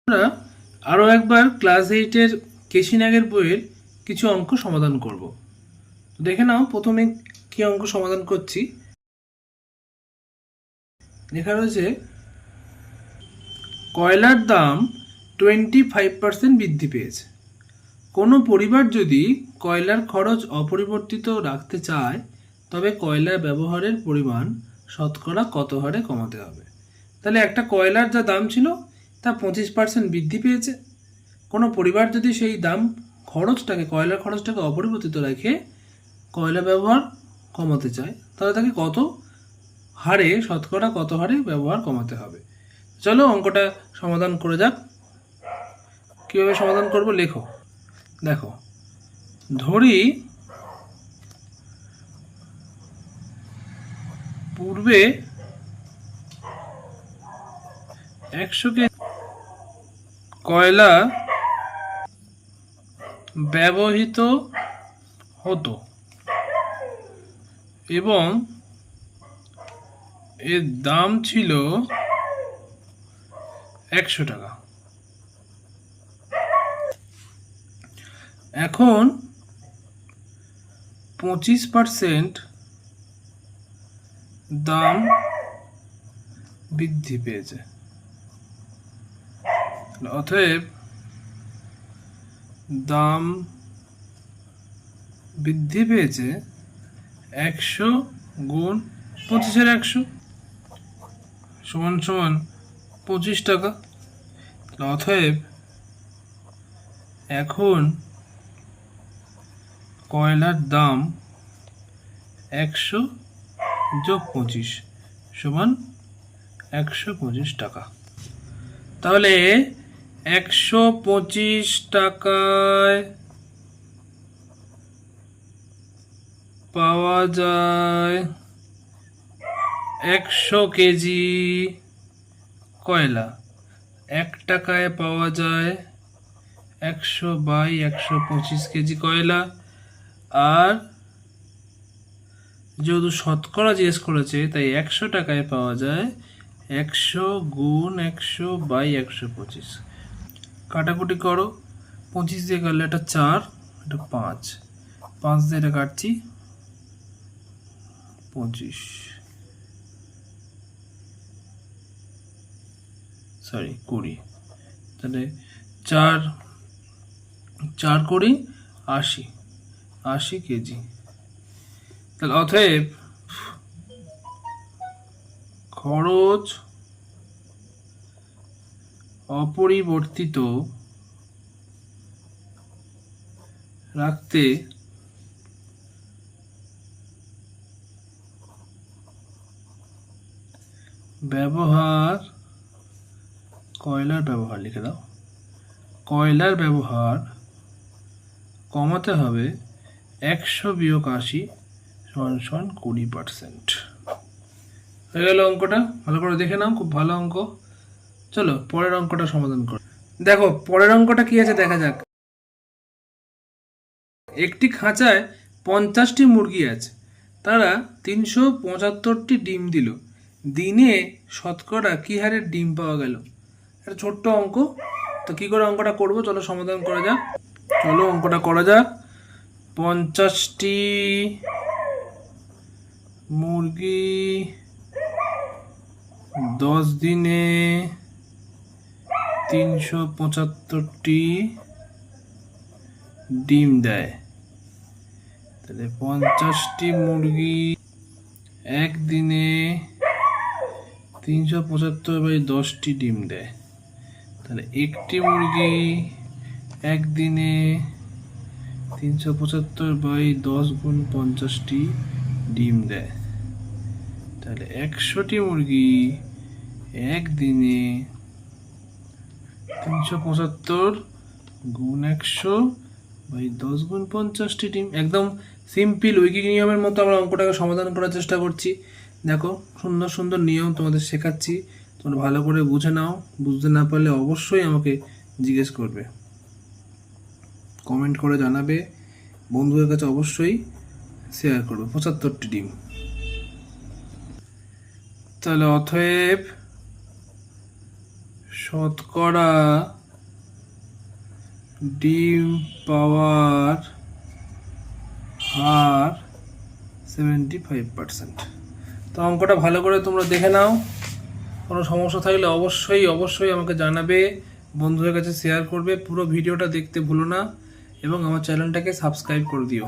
আমরা আরও একবার ক্লাস 8-এর কেশিনাগের বইয়ের কিছু অঙ্ক সমাধান করব। দেখে নাও প্রথমে কি অঙ্ক সমাধান করছি। লেখা রয়েছে কয়লার দাম 25% বৃদ্ধি পেয়েছে। কোনো পরিবার যদি কয়লার খরচ অপরিবর্তিত রাখতে চায় তবে কয়লা ব্যবহারের পরিমাণ শতকরা কত হারে কমাতে হবে। তাহলে একটা কয়লার যা দাম ছিল তা 25% বৃদ্ধি পেয়েছে। কোনো পরিবার যদি সেই দাম কয়লার খরচটাকে অপরিবর্তিত রেখে কয়লা ব্যবহার কমাতে চায় তাহলে তাকে শতকরা কত হারে ব্যবহার কমাতে হবে। চলো অঙ্কটা সমাধান করে যাক। কীভাবে সমাধান করব লেখো। দেখো, ধরি পূর্বে 100 কেজি কয়লা ব্যবহৃত হতো এবং এর দাম ছিল 100 টাকা। এখন 25% দাম বৃদ্ধি পেয়েছে। অতএব দাম বৃদ্ধি পেয়েছে 100 গুণ 25/100 সমান 25 টাকা। অতএব এখন কয়লার দাম 100 যোগ 25 সমান 125 টাকা। তাহলে 125 টাকায় পাওয়া যায় 100 কেজি কয়লা। 1 টাকায় পাওয়া যায় 100/125 কেজি কয়লা। আর যেহেতু শতকরা জিজ্ঞেস করেছে তাই 100 টাকায় পাওয়া যায় 100 গুণ 100/125। কাটাকুটি করো, 25 দিয়ে কাটলে এটা 4, এটা 5, 5 দিয়ে এটা কাটছি 25, 20। তাহলে 4 20 80 কেজি। তাহলে অতএব খরচ অপরিবর্তিত রাখতে কয়লার ব্যবহার লিখে দাও। কয়লার ব্যবহার কমাতে হবে 100 বিয়োগ 80 সমান 20%। হয়ে গেল অঙ্কটা। ভালো করে দেখে নাও, খুব ভালো অঙ্ক। চলো পরের অঙ্কটা সমাধান করো। দেখো পরের অঙ্কটা কি আছে দেখা যাক। একটি খাঁচায় 50টি মুরগি আছে, তারা 375টি ডিম দিল। দিনে শতকরা কি হারে ডিম পাওয়া গেল? একটা ছোট্ট অঙ্ক। তো কি করে অঙ্কটা করবো চলো সমাধান করা যাক। চলো অঙ্কটা করা যাক। 50টি মুরগি 10 দিনে 375টি ডিম দেয়। তাহলে 50টি মুরগি একদিনে 375/10টি ডিম দেয়। তাহলে একটি মুরগি একদিনে 375/10 গুণ 50টি ডিম দেয়। তাহলে 100টি মুরগি একদিনে 375 গুণ 100/10 গুণ 50টি ডিম। একদম সিম্পল ঐকিক নিয়মের মতো আমরা অঙ্কটাকে সমাধান করার চেষ্টা করছি। দেখো সুন্দর সুন্দর নিয়ম তোমাদের শেখাচ্ছি, তোমরা ভালো করে বুঝে নাও। বুঝতে না পারলে অবশ্যই আমাকে জিজ্ঞেস করবে, কমেন্ট করে জানাবে, বন্ধুদের কাছে অবশ্যই শেয়ার করবে। 75টি ডিম। তাহলে অতএব শতকরা ডিম পাওয়ার হার 75%। তো অঙ্কটা ভালো করে তোমরা দেখে নাও। কোনো সমস্যা থাকলে অবশ্যই আমাকে জানাবে, বন্ধুদের কাছে শেয়ার করবে। পুরো ভিডিওটা দেখতে ভুলো না এবং আমার চ্যানেলটাকে সাবস্ক্রাইব করে দিও।